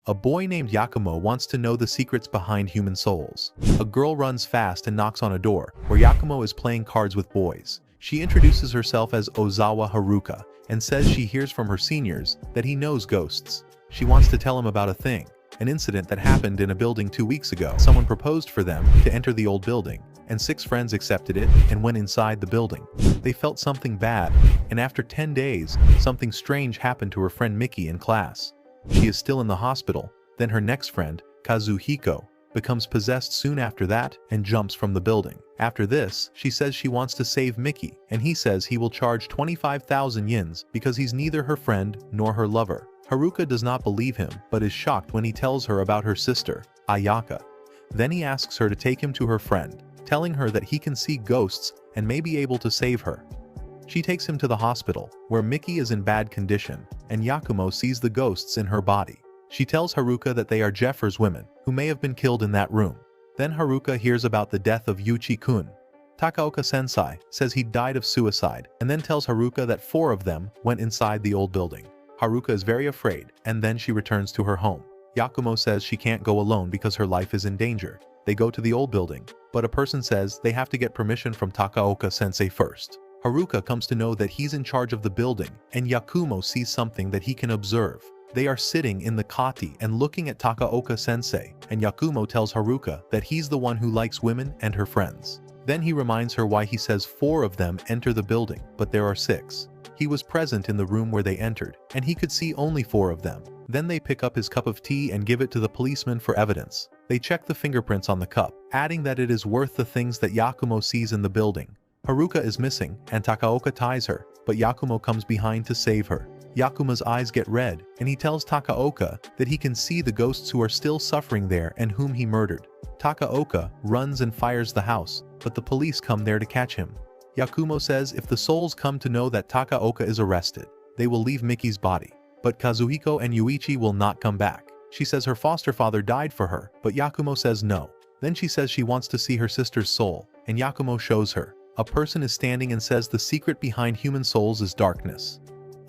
A boy named Yakumo wants to know the secrets behind human souls. A girl runs fast and knocks on a door, where Yakumo is playing cards with boys. She introduces herself as Ozawa Haruka, and says she hears from her seniors that he knows ghosts. She wants to tell him about an incident that happened in a building 2 weeks ago. Someone proposed for them to enter the old building, and 6 friends accepted it and went inside the building. They felt something bad, and after 10 days, something strange happened to her friend Miki in class. She is still in the hospital. Then her next friend, Kazuhiko, becomes possessed soon after that and jumps from the building. After this, she says she wants to save Miki, and he says he will charge 25,000 yens because he's neither her friend nor her lover. Haruka does not believe him, but is shocked when he tells her about her sister, Ayaka. Then he asks her to take him to her friend, telling her that he can see ghosts and may be able to save her. She takes him to the hospital, where Miki is in bad condition, and Yakumo sees the ghosts in her body. She tells Haruka that they are Jeffers women, who may have been killed in that room. Then Haruka hears about the death of Yuchi-kun. Takaoka-sensei says he died of suicide, and then tells Haruka that 4 of them went inside the old building. Haruka is very afraid, and then she returns to her home. Yakumo says she can't go alone because her life is in danger. They go to the old building, but a person says they have to get permission from Takaoka-sensei first. Haruka comes to know that he's in charge of the building, and Yakumo sees something that he can observe. They are sitting in the kati and looking at Takaoka-sensei, and Yakumo tells Haruka that he's the one who likes women and her friends. Then he reminds her why he says 4 of them enter the building, but there are 6. He was present in the room where they entered, and he could see only 4 of them. Then they pick up his cup of tea and give it to the policeman for evidence. They check the fingerprints on the cup, adding that it is worth the things that Yakumo sees in the building. Haruka is missing, and Takaoka ties her, but Yakumo comes behind to save her. Yakumo's eyes get red, and he tells Takaoka that he can see the ghosts who are still suffering there and whom he murdered. Takaoka runs and fires the house, but the police come there to catch him. Yakumo says if the souls come to know that Takaoka is arrested, they will leave Miki's body. But Kazuhiko and Yuichi will not come back. She says her foster father died for her, but Yakumo says no. Then she says she wants to see her sister's soul, and Yakumo shows her. A person is standing and says the secret behind human souls is darkness.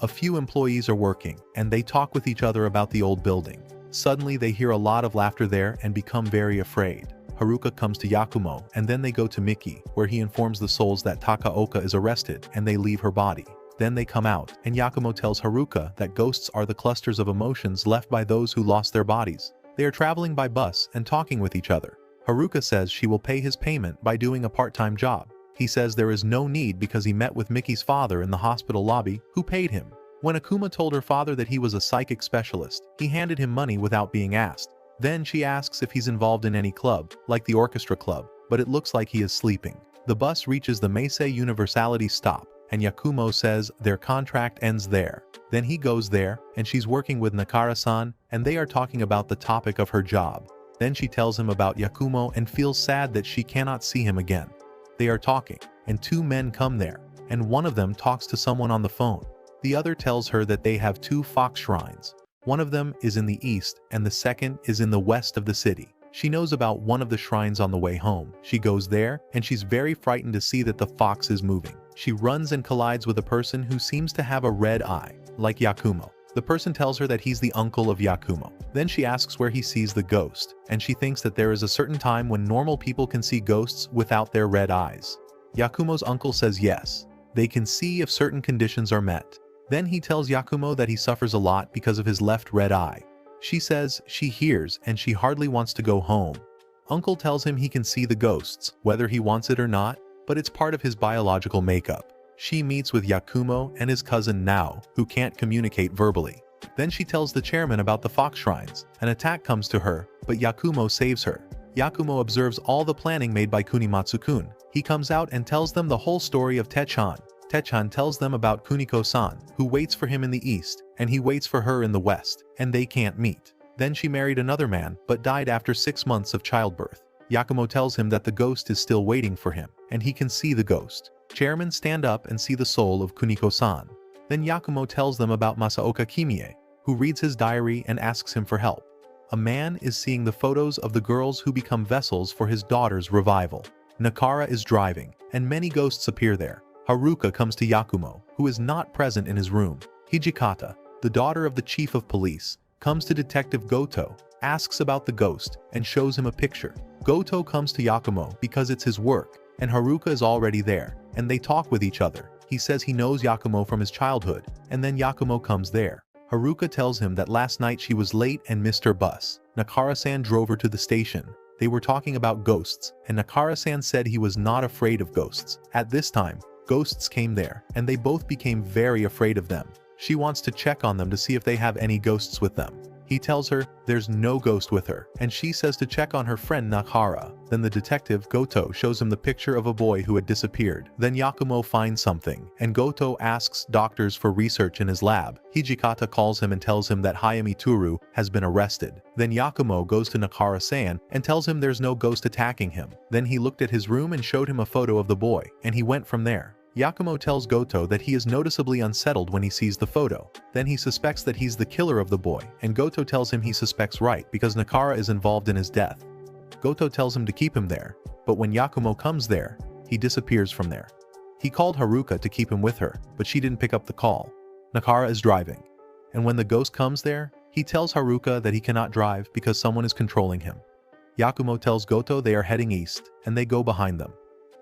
A few employees are working, and they talk with each other about the old building. Suddenly they hear a lot of laughter there and become very afraid. Haruka comes to Yakumo, and then they go to Miki, where he informs the souls that Takaoka is arrested, and they leave her body. Then they come out, and Yakumo tells Haruka that ghosts are the clusters of emotions left by those who lost their bodies. They are traveling by bus and talking with each other. Haruka says she will pay his payment by doing a part-time job. He says there is no need because he met with Miki's father in the hospital lobby, who paid him. When Akuma told her father that he was a psychic specialist, he handed him money without being asked. Then she asks if he's involved in any club, like the orchestra club, but it looks like he is sleeping. The bus reaches the Meisei Universality stop, and Yakumo says their contract ends there. Then he goes there, and she's working with Nakara-san, and they are talking about the topic of her job. Then she tells him about Yakumo and feels sad that she cannot see him again. They are talking, and 2 men come there, and one of them talks to someone on the phone. The other tells her that they have 2 fox shrines. One of them is in the east, and the second is in the west of the city. She knows about one of the shrines on the way home. She goes there, and she's very frightened to see that the fox is moving. She runs and collides with a person who seems to have a red eye, like Yakumo. The person tells her that he's the uncle of Yakumo. Then she asks where he sees the ghost, and she thinks that there is a certain time when normal people can see ghosts without their red eyes. Yakumo's uncle says yes. They can see if certain conditions are met. Then he tells Yakumo that he suffers a lot because of his left red eye. She says she hears and she hardly wants to go home. Uncle tells him he can see the ghosts, whether he wants it or not, but it's part of his biological makeup. She meets with Yakumo and his cousin Nao, who can't communicate verbally. Then she tells the chairman about the fox shrines. An attack comes to her, but Yakumo saves her. Yakumo observes all the planning made by Kunimatsu-kun. He comes out and tells them the whole story of Techan. Techan tells them about Kuniko-san, who waits for him in the east, and he waits for her in the west, and they can't meet. Then she married another man, but died after 6 months of childbirth. Yakumo tells him that the ghost is still waiting for him, and he can see the ghost. Chairmen stand up and see the soul of Kuniko-san. Then Yakumo tells them about Masaoka Kimie, who reads his diary and asks him for help. A man is seeing the photos of the girls who become vessels for his daughter's revival. Nakara is driving, and many ghosts appear there. Haruka comes to Yakumo, who is not present in his room. Hijikata, the daughter of the chief of police, comes to Detective Goto, asks about the ghost, and shows him a picture. Goto comes to Yakumo because it's his work, and Haruka is already there, and they talk with each other. He says he knows Yakumo from his childhood, and then Yakumo comes there. Haruka tells him that last night she was late and missed her bus. Nakara-san drove her to the station. They were talking about ghosts, and Nakara-san said he was not afraid of ghosts. At this time, ghosts came there, and they both became very afraid of them. She wants to check on them to see if they have any ghosts with them. He tells her there's no ghost with her, and she says to check on her friend Nakara. Then the detective, Goto, shows him the picture of a boy who had disappeared. Then Yakumo finds something, and Goto asks doctors for research in his lab. Hijikata calls him and tells him that Hayami Toru has been arrested. Then Yakumo goes to Nakara-san and tells him there's no ghost attacking him. Then he looked at his room and showed him a photo of the boy, and he went from there. Yakumo tells Goto that he is noticeably unsettled when he sees the photo. Then he suspects that he's the killer of the boy, and Goto tells him he suspects right because Nakara is involved in his death. Goto tells him to keep him there, but when Yakumo comes there, he disappears from there. He called Haruka to keep him with her, but she didn't pick up the call. Nakara is driving, and when the ghost comes there, he tells Haruka that he cannot drive because someone is controlling him. Yakumo tells Goto they are heading east, and they go behind them.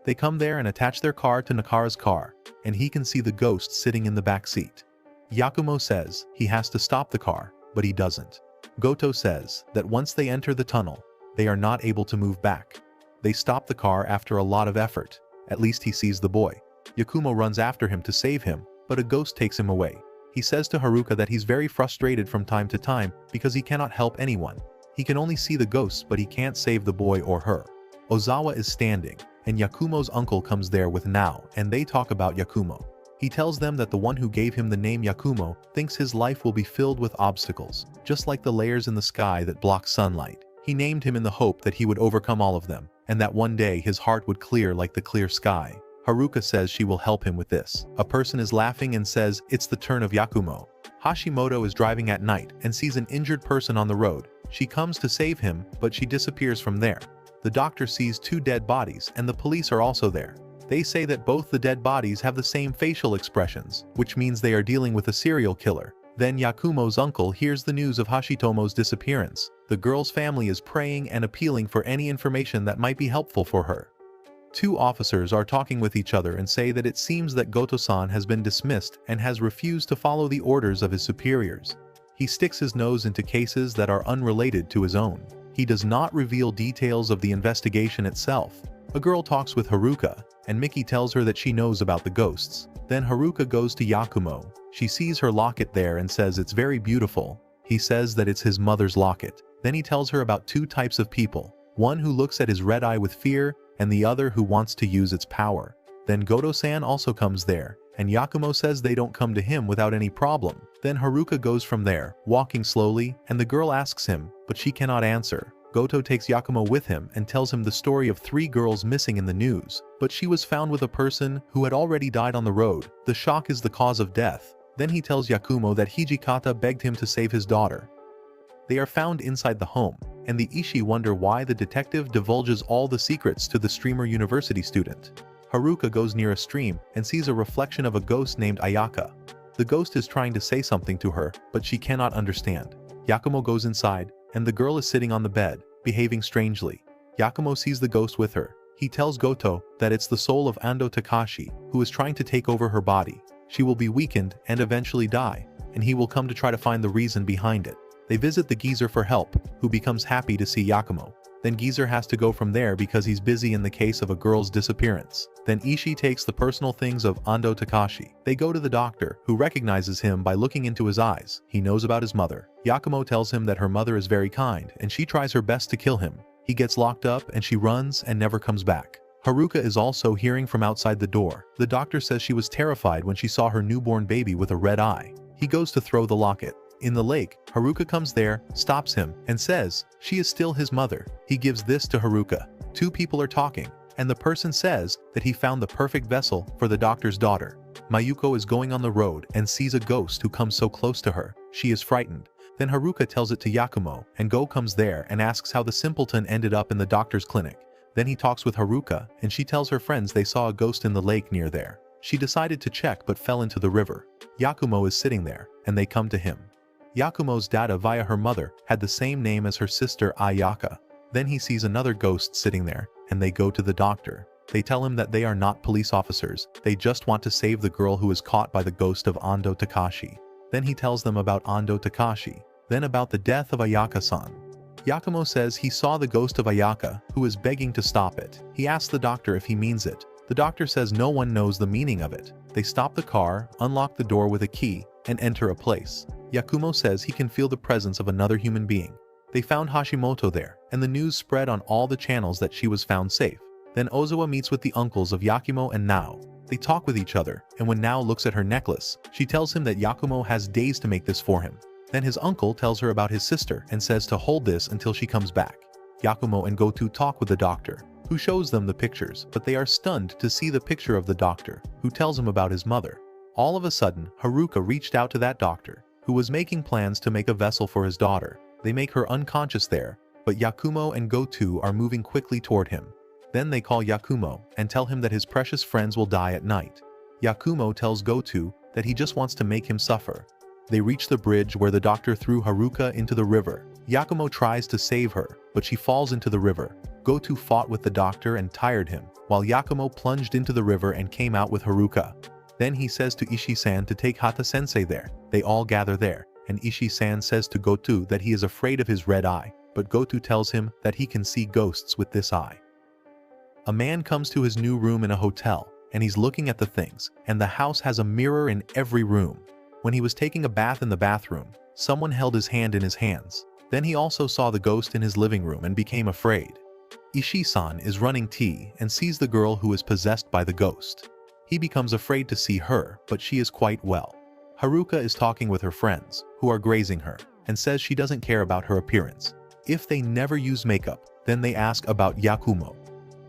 They come there and attach their car to Nakara's car, and he can see the ghost sitting in the back seat. Yakumo says he has to stop the car, but he doesn't. Goto says that once they enter the tunnel, they are not able to move back. They stop the car after a lot of effort. At least he sees the boy. Yakumo runs after him to save him, but a ghost takes him away. He says to Haruka that he's very frustrated from time to time because he cannot help anyone. He can only see the ghosts, but he can't save the boy or her. Ozawa is standing, and Yakumo's uncle comes there with Nao, and they talk about Yakumo. He tells them that the one who gave him the name Yakumo thinks his life will be filled with obstacles, just like the layers in the sky that block sunlight. He named him in the hope that he would overcome all of them, and that one day his heart would clear like the clear sky. Haruka says she will help him with this. A person is laughing and says it's the turn of Yakumo. Hashimoto is driving at night and sees an injured person on the road. She comes to save him, but she disappears from there. The doctor sees 2 dead bodies, and the police are also there. They say that both the dead bodies have the same facial expressions, which means they are dealing with a serial killer. Then Yakumo's uncle hears the news of Hashitomo's disappearance. The girl's family is praying and appealing for any information that might be helpful for her. 2 officers are talking with each other and say that it seems that Goto-san has been dismissed and has refused to follow the orders of his superiors. He sticks his nose into cases that are unrelated to his own. He does not reveal details of the investigation itself. A girl talks with Haruka, and Miki tells her that she knows about the ghosts. Then Haruka goes to Yakumo. She sees her locket there and says it's very beautiful. He says that it's his mother's locket. Then he tells her about 2 types of people. One who looks at his red eye with fear, and the other who wants to use its power. Then Goto-san also comes there, and Yakumo says they don't come to him without any problem. Then Haruka goes from there, walking slowly, and the girl asks him, but she cannot answer. Goto takes Yakumo with him and tells him the story of 3 girls missing in the news, but she was found with a person who had already died on the road. The shock is the cause of death. Then he tells Yakumo that Hijikata begged him to save his daughter. They are found inside the home, and the Ishi wonder why the detective divulges all the secrets to the streamer university student. Haruka goes near a stream and sees a reflection of a ghost named Ayaka. The ghost is trying to say something to her, but she cannot understand. Yakumo goes inside, and the girl is sitting on the bed, behaving strangely. Yakumo sees the ghost with her. He tells Goto that it's the soul of Ando Takashi, who is trying to take over her body. She will be weakened and eventually die, and he will come to try to find the reason behind it. They visit the geezer for help, who becomes happy to see Yakumo. Then geezer has to go from there because he's busy in the case of a girl's disappearance. Then Ishii takes the personal things of Ando Takashi. They go to the doctor, who recognizes him by looking into his eyes. He knows about his mother. Yakumo tells him that her mother is very kind, and she tries her best to kill him. He gets locked up, and she runs and never comes back. Haruka is also hearing from outside the door. The doctor says she was terrified when she saw her newborn baby with a red eye. He goes to throw the locket. In the lake, Haruka comes there, stops him, and says she is still his mother. He gives this to Haruka. 2 people are talking, and the person says that he found the perfect vessel for the doctor's daughter. Mayuko is going on the road and sees a ghost who comes so close to her. She is frightened. Then Haruka tells it to Yakumo, and Go comes there and asks how the simpleton ended up in the doctor's clinic. Then he talks with Haruka, and she tells her friends they saw a ghost in the lake near there. She decided to check but fell into the river. Yakumo is sitting there, and they come to him. Yakumo's data via her mother had the same name as her sister Ayaka. Then he sees another ghost sitting there, and they go to the doctor. They tell him that they are not police officers, they just want to save the girl who is caught by the ghost of Ando Takashi. Then he tells them about Ando Takashi, then about the death of Ayaka-san. Yakumo says he saw the ghost of Ayaka, who is begging to stop it. He asks the doctor if he means it. The doctor says no one knows the meaning of it. They stop the car, unlock the door with a key, and enter a place. Yakumo says he can feel the presence of another human being. They found Hashimoto there, and the news spread on all the channels that she was found safe. Then Ozawa meets with the uncles of Yakumo and Nao. They talk with each other, and when Nao looks at her necklace, she tells him that Yakumo has days to make this for him. Then his uncle tells her about his sister and says to hold this until she comes back. Yakumo and Goto talk with the doctor, who shows them the pictures, but they are stunned to see the picture of the doctor, who tells him about his mother. All of a sudden, Haruka reached out to that doctor, who was making plans to make a vessel for his daughter. They make her unconscious there, but Yakumo and Goto are moving quickly toward him. Then they call Yakumo and tell him that his precious friends will die at night. Yakumo tells Goto that he just wants to make him suffer. They reach the bridge where the doctor threw Haruka into the river. Yakumo tries to save her, but she falls into the river. Goto fought with the doctor and tired him, while Yakumo plunged into the river and came out with Haruka. Then he says to Ishii-san to take Hata-sensei there. They all gather there, and Ishii-san says to Goto that he is afraid of his red eye, but Goto tells him that he can see ghosts with this eye. A man comes to his new room in a hotel, and he's looking at the things, and the house has a mirror in every room. When he was taking a bath in the bathroom, someone held his hand in his hands. Then he also saw the ghost in his living room and became afraid. Ishii-san is running tea and sees the girl who is possessed by the ghost. He becomes afraid to see her, but she is quite well. Haruka is talking with her friends, who are grazing her, and says she doesn't care about her appearance. If they never use makeup, then they ask about Yakumo.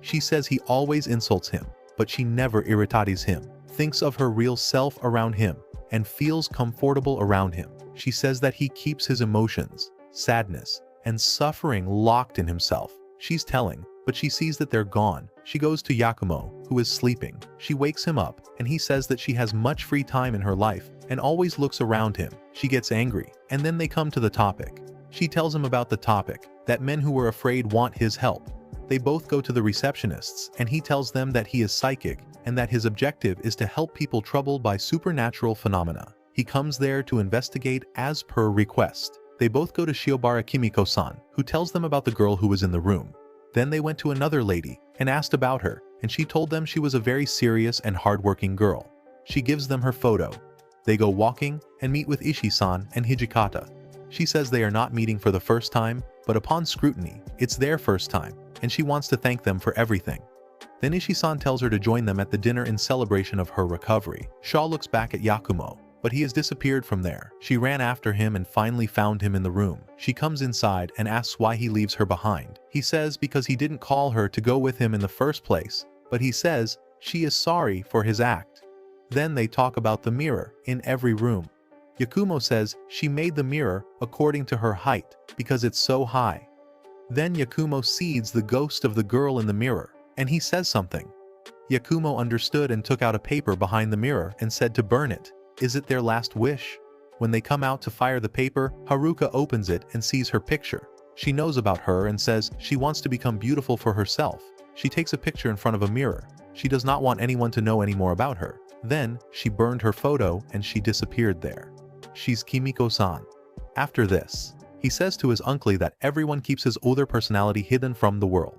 She says he always insults him, but she never irritates him, thinks of her real self around him, and feels comfortable around him. She says that he keeps his emotions, sadness, and suffering locked in himself. She's telling, but she sees that they're gone. She goes to Yakumo, who is sleeping. She wakes him up, and he says that she has much free time in her life and always looks around him. She gets angry, and then they come to the topic. She tells him about the topic, that men who were afraid want his help. They both go to the receptionists, and he tells them that he is psychic and that his objective is to help people troubled by supernatural phenomena. He comes there to investigate as per request. They both go to Shiobara Kimiko-san, who tells them about the girl who was in the room. Then they went to another lady and asked about her, and she told them she was a very serious and hardworking girl. She gives them her photo. They go walking and meet with Ishii-san and Hijikata. She says they are not meeting for the first time, but upon scrutiny, it's their first time, and she wants to thank them for everything. Then Ishii-san tells her to join them at the dinner in celebration of her recovery. Shaw looks back at Yakumo, but he has disappeared from there. She ran after him and finally found him in the room. She comes inside and asks why he leaves her behind. He says because he didn't call her to go with him in the first place, but he says she is sorry for his act. Then they talk about the mirror in every room. Yakumo says she made the mirror according to her height because it's so high. Then Yakumo sees the ghost of the girl in the mirror, and he says something. Yakumo understood and took out a paper behind the mirror and said to burn it. Is it their last wish? When they come out to fire the paper, Haruka opens it and sees her picture. She knows about her and says she wants to become beautiful for herself. She takes a picture in front of a mirror. She does not want anyone to know any more about her. Then, she burned her photo and she disappeared there. She's Kimiko-san. After this, he says to his uncle that everyone keeps his older personality hidden from the world.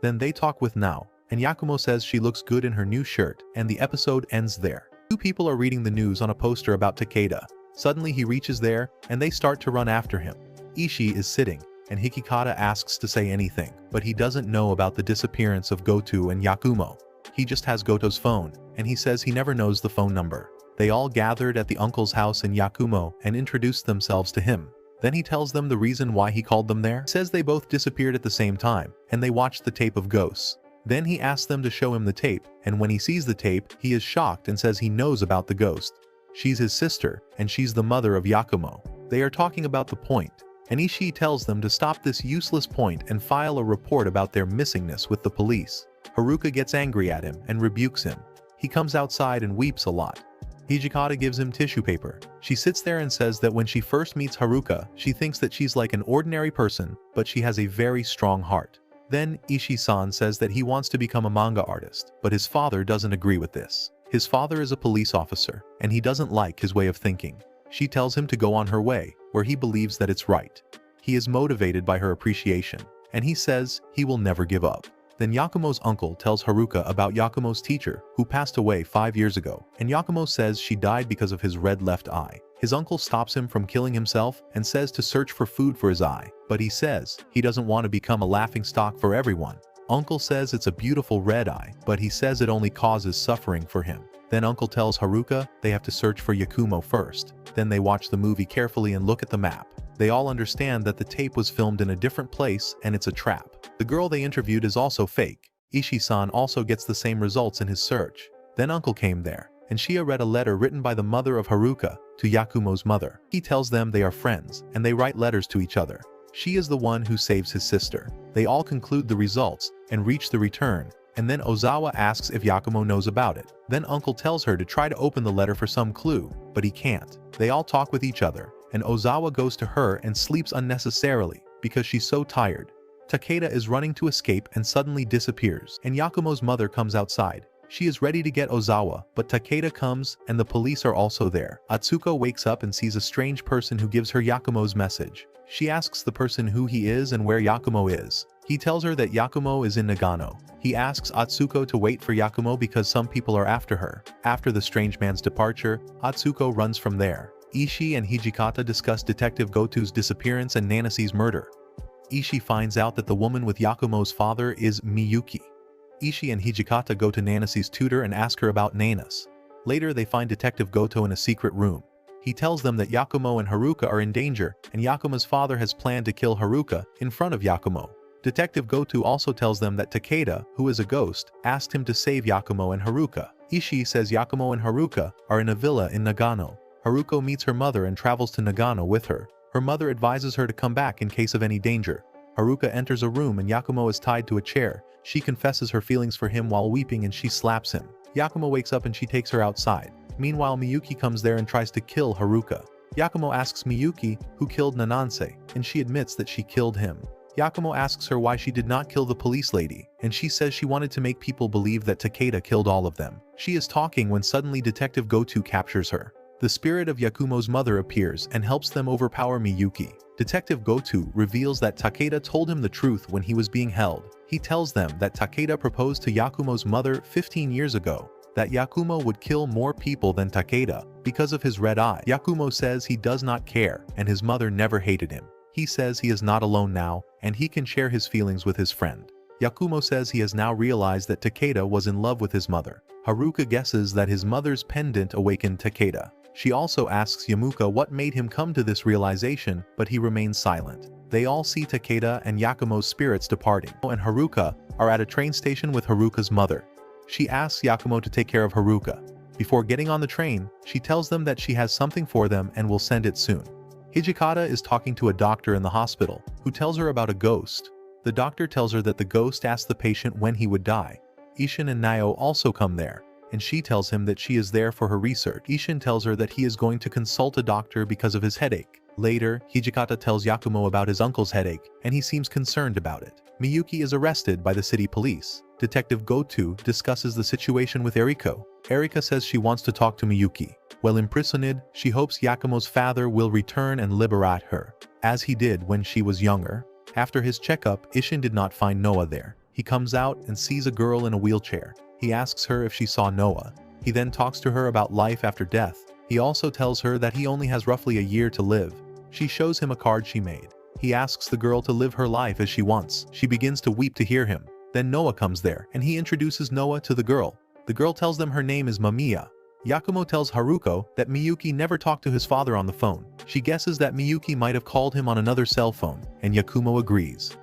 Then they talk with Nao, and Yakumo says she looks good in her new shirt, and the episode ends there. Two people are reading the news on a poster about Takeda. Suddenly he reaches there, and they start to run after him. Ishii is sitting, and Hikikata asks to say anything, but he doesn't know about the disappearance of Goto and Yakumo. He just has Goto's phone, and he says he never knows the phone number. They all gathered at the uncle's house in Yakumo and introduced themselves to him. Then he tells them the reason why he called them there. He says they both disappeared at the same time, and they watched the tape of ghosts. Then he asks them to show him the tape, and when he sees the tape, he is shocked and says he knows about the ghost. She's his sister, and she's the mother of Yakumo. They are talking about the point, and Ishii tells them to stop this useless point and file a report about their missingness with the police. Haruka gets angry at him and rebukes him. He comes outside and weeps a lot. Hijikata gives him tissue paper. She sits there and says that when she first meets Haruka, she thinks that she's like an ordinary person, but she has a very strong heart. Then Ishii-san says that he wants to become a manga artist, but his father doesn't agree with this. His father is a police officer, and he doesn't like his way of thinking. She tells him to go on her way, where he believes that it's right. He is motivated by her appreciation, and he says he will never give up. Then Yakumo's uncle tells Haruka about Yakumo's teacher, who passed away 5 years ago, and Yakumo says she died because of his red left eye. His uncle stops him from killing himself and says to search for food for his eye, but he says he doesn't want to become a laughingstock for everyone. Uncle says it's a beautiful red eye, but he says it only causes suffering for him. Then Uncle tells Haruka they have to search for Yakumo first. Then they watch the movie carefully and look at the map. They all understand that the tape was filmed in a different place and it's a trap. The girl they interviewed is also fake. Ishii-san also gets the same results in his search. Then Uncle came there, and Shia read a letter written by the mother of Haruka to Yakumo's mother. He tells them they are friends, and they write letters to each other. She is the one who saves his sister. They all conclude the results and reach the return, and then Ozawa asks if Yakumo knows about it. Then Uncle tells her to try to open the letter for some clue, but he can't. They all talk with each other, and Ozawa goes to her and sleeps unnecessarily because she's so tired. Takeda is running to escape and suddenly disappears, and Yakumo's mother comes outside. She is ready to get Ozawa, but Takeda comes and the police are also there. Atsuko wakes up and sees a strange person who gives her Yakumo's message. She asks the person who he is and where Yakumo is. He tells her that Yakumo is in Nagano. He asks Atsuko to wait for Yakumo because some people are after her. After the strange man's departure, Atsuko runs from there. Ishii and Hijikata discuss Detective Goto's disappearance and Nanasi's murder. Ishii finds out that the woman with Yakumo's father is Miyuki. Ishii and Hijikata go to Nanasi's tutor and ask her about Nanas. Later they find Detective Goto in a secret room. He tells them that Yakumo and Haruka are in danger, and Yakumo's father has planned to kill Haruka in front of Yakumo. Detective Goto also tells them that Takeda, who is a ghost, asked him to save Yakumo and Haruka. Ishii says Yakumo and Haruka are in a villa in Nagano. Haruko meets her mother and travels to Nagano with her. Her mother advises her to come back in case of any danger. Haruka enters a room and Yakumo is tied to a chair. She confesses her feelings for him while weeping and she slaps him. Yakumo wakes up and she takes her outside. Meanwhile, Miyuki comes there and tries to kill Haruka. Yakumo asks Miyuki who killed Nanase, and she admits that she killed him. Yakumo asks her why she did not kill the police lady, and she says she wanted to make people believe that Takeda killed all of them. She is talking when suddenly Detective Goto captures her. The spirit of Yakumo's mother appears and helps them overpower Miyuki. Detective Goto reveals that Takeda told him the truth when he was being held. He tells them that Takeda proposed to Yakumo's mother 15 years ago, that Yakumo would kill more people than Takeda because of his red eye. Yakumo says he does not care and his mother never hated him. He says he is not alone now and he can share his feelings with his friend. Yakumo says he has now realized that Takeda was in love with his mother. Haruka guesses that his mother's pendant awakened Takeda. She also asks Yamuka what made him come to this realization, but he remains silent. They all see Takeda and Yakumo's spirits departing, and Haruka are at a train station with Haruka's mother. She asks Yakumo to take care of Haruka. Before getting on the train, she tells them that she has something for them and will send it soon. Hijikata is talking to a doctor in the hospital, who tells her about a ghost. The doctor tells her that the ghost asked the patient when he would die. Ishin and Nayo also come there, and she tells him that she is there for her research. Ishin tells her that he is going to consult a doctor because of his headache. Later, Hijikata tells Yakumo about his uncle's headache, and he seems concerned about it. Miyuki is arrested by the city police. Detective Goto discusses the situation with Eriko. Erika says she wants to talk to Miyuki. While imprisoned, she hopes Yakumo's father will return and liberate her, as he did when she was younger. After his checkup, Ishin did not find Noah there. He comes out and sees a girl in a wheelchair. He asks her if she saw Noah. He then talks to her about life after death. He also tells her that he only has roughly a year to live. She shows him a card she made. He asks the girl to live her life as she wants. She begins to weep to hear him. Then Noah comes there, and he introduces Noah to the girl. The girl tells them her name is Mamiya. Yakumo tells Haruko that Miyuki never talked to his father on the phone. She guesses that Miyuki might have called him on another cell phone, and Yakumo agrees.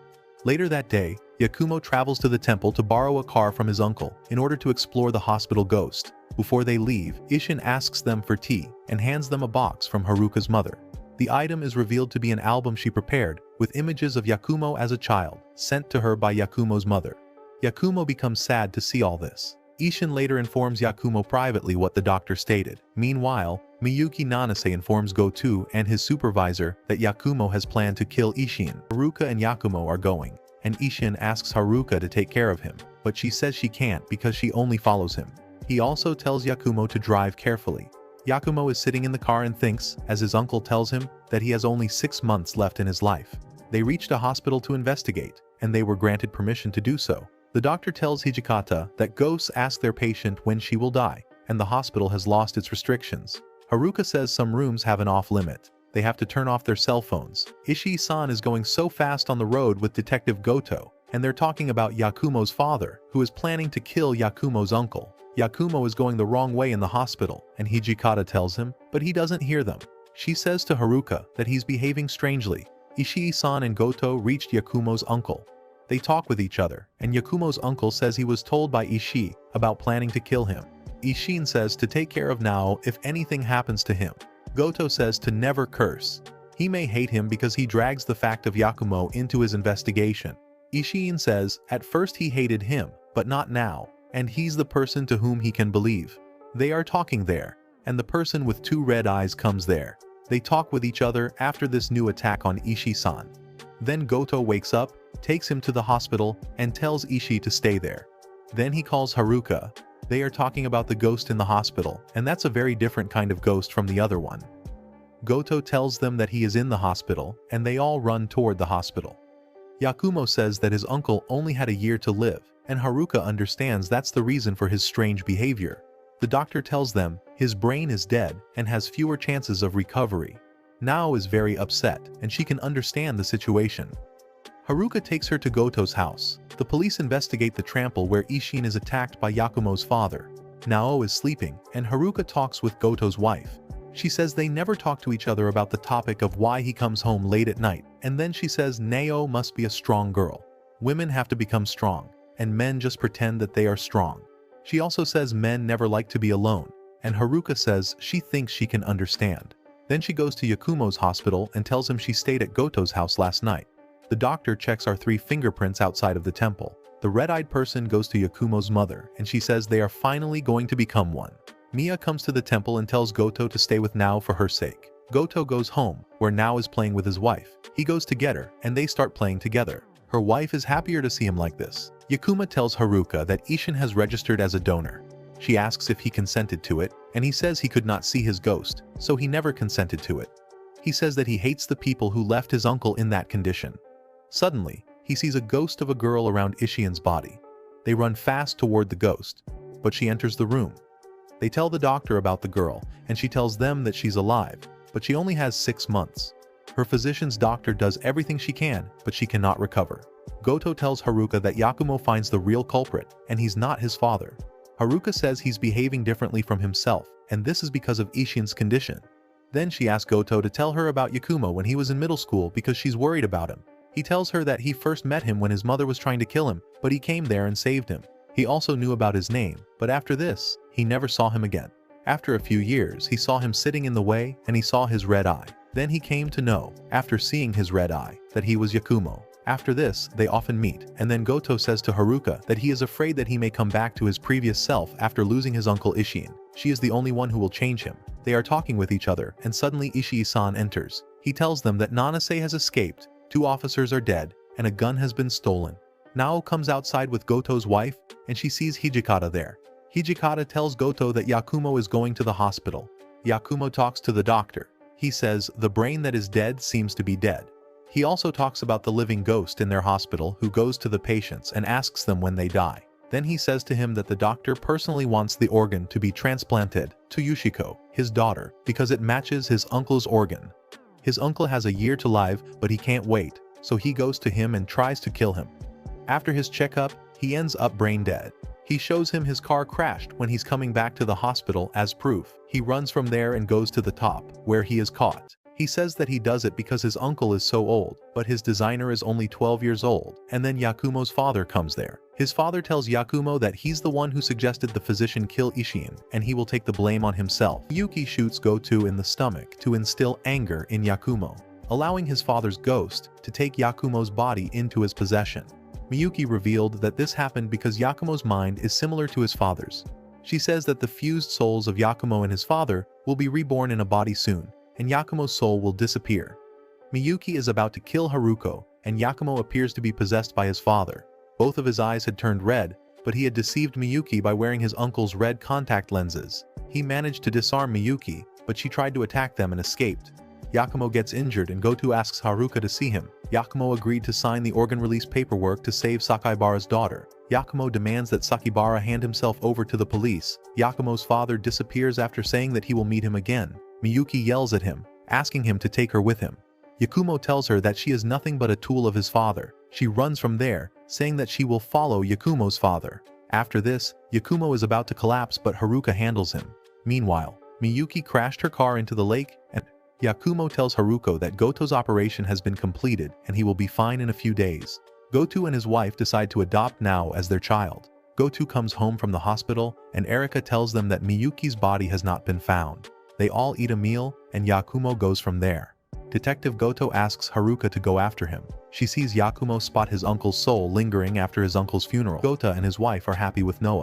Later that day, Yakumo travels to the temple to borrow a car from his uncle in order to explore the hospital ghost. Before they leave, Ishin asks them for tea and hands them a box from Haruka's mother. The item is revealed to be an album she prepared with images of Yakumo as a child, sent to her by Yakumo's mother. Yakumo becomes sad to see all this. Ishin later informs Yakumo privately what the doctor stated. Meanwhile, Miyuki Nanase informs Goto and his supervisor that Yakumo has planned to kill Ishin. Haruka and Yakumo are going, and Ishin asks Haruka to take care of him, but she says she can't because she only follows him. He also tells Yakumo to drive carefully. Yakumo is sitting in the car and thinks, as his uncle tells him, that he has only 6 months left in his life. They reached a hospital to investigate, and they were granted permission to do so. The doctor tells Hijikata that ghosts ask their patient when she will die, and the hospital has lost its restrictions. Haruka says some rooms have an off-limit. They have to turn off their cell phones. Ishii-san is going so fast on the road with Detective Goto, and they're talking about Yakumo's father, who is planning to kill Yakumo's uncle. Yakumo is going the wrong way in the hospital, and Hijikata tells him, but he doesn't hear them. She says to Haruka that he's behaving strangely. Ishii-san and Goto reached Yakumo's uncle. They talk with each other, and Yakumo's uncle says he was told by Ishii about planning to kill him. Ishin says to take care of Nao if anything happens to him. Goto says to never curse. He may hate him because he drags the fact of Yakumo into his investigation. Ishin says at first he hated him, but not now, and he's the person to whom he can believe. They are talking there, and the person with 2 red eyes comes there. They talk with each other after this new attack on Ishii-san. Then Goto wakes up, takes him to the hospital, and tells Ishii to stay there. Then he calls Haruka. They are talking about the ghost in the hospital, and that's a very different kind of ghost from the other one. Goto tells them that he is in the hospital, and they all run toward the hospital. Yakumo says that his uncle only had a year to live, and Haruka understands that's the reason for his strange behavior. The doctor tells them his brain is dead and has fewer chances of recovery. Nao is very upset, and she can understand the situation. Haruka takes her to Goto's house. The police investigate the trample where Ishin is attacked by Yakumo's father. Nao is sleeping, and Haruka talks with Goto's wife. She says they never talk to each other about the topic of why he comes home late at night, and then she says Nao must be a strong girl. Women have to become strong, and men just pretend that they are strong. She also says men never like to be alone, and Haruka says she thinks she can understand. Then she goes to Yakumo's hospital and tells him she stayed at Goto's house last night. The doctor checks our 3 fingerprints outside of the temple. The red-eyed person goes to Yakumo's mother, and she says they are finally going to become one. Mia comes to the temple and tells Goto to stay with Nao for her sake. Goto goes home, where Nao is playing with his wife. He goes to get her, and they start playing together. Her wife is happier to see him like this. Yakuma tells Haruka that Ishin has registered as a donor. She asks if he consented to it, and he says he could not see his ghost, so he never consented to it. He says that he hates the people who left his uncle in that condition. Suddenly, he sees a ghost of a girl around Ishien's body. They run fast toward the ghost, but she enters the room. They tell the doctor about the girl, and she tells them that she's alive, but she only has 6 months. Her physician's doctor does everything she can, but she cannot recover. Goto tells Haruka that Yakumo finds the real culprit, and he's not his father. Haruka says he's behaving differently from himself, and this is because of Ishin's condition. Then she asks Goto to tell her about Yakumo when he was in middle school because she's worried about him. He tells her that he first met him when his mother was trying to kill him, but he came there and saved him. He also knew about his name, but after this, he never saw him again. After a few years, he saw him sitting in the way, and he saw his red eye. Then he came to know, after seeing his red eye, that he was Yakumo. After this, they often meet, and then Goto says to Haruka that he is afraid that he may come back to his previous self after losing his uncle Ishin. She is the only one who will change him. They are talking with each other, and suddenly Ishii-san enters. He tells them that Nanase has escaped, 2 officers are dead, and a gun has been stolen. Nao comes outside with Goto's wife, and she sees Hijikata there. Hijikata tells Goto that Yakumo is going to the hospital. Yakumo talks to the doctor. He says the brain that is dead seems to be dead. He also talks about the living ghost in their hospital who goes to the patients and asks them when they die. Then he says to him that the doctor personally wants the organ to be transplanted to Yushiko, his daughter, because it matches his uncle's organ. His uncle has a year to live, but he can't wait, so he goes to him and tries to kill him. After his checkup, he ends up brain dead. He shows him his car crashed when he's coming back to the hospital as proof. He runs from there and goes to the top, where he is caught. He says that he does it because his uncle is so old, but his designer is only 12 years old, and then Yakumo's father comes there. His father tells Yakumo that he's the one who suggested the physician kill Ishin, and he will take the blame on himself. Yuki shoots Goto in the stomach to instill anger in Yakumo, allowing his father's ghost to take Yakumo's body into his possession. Miyuki revealed that this happened because Yakumo's mind is similar to his father's. She says that the fused souls of Yakumo and his father will be reborn in a body soon, and Yakumo's soul will disappear. Miyuki is about to kill Haruka, and Yakumo appears to be possessed by his father. Both of his eyes had turned red, but he had deceived Miyuki by wearing his uncle's red contact lenses. He managed to disarm Miyuki, but she tried to attack them and escaped. Yakumo gets injured and Goto asks Haruka to see him. Yakumo agreed to sign the organ release paperwork to save Sakibara's daughter. Yakumo demands that Sakibara hand himself over to the police. Yakumo's father disappears after saying that he will meet him again. Miyuki yells at him, asking him to take her with him. Yakumo tells her that she is nothing but a tool of his father. She runs from there, saying that she will follow Yakumo's father. After this, Yakumo is about to collapse but Haruka handles him. Meanwhile, Miyuki crashed her car into the lake and Yakumo tells Haruka that Goto's operation has been completed and he will be fine in a few days. Goto and his wife decide to adopt Nao as their child. Goto comes home from the hospital and Erika tells them that Miyuki's body has not been found. They all eat a meal and Yakumo goes from there. Detective Goto asks Haruka to go after him. She sees Yakumo spot his uncle's soul lingering after his uncle's funeral. Goto and his wife are happy with Noah.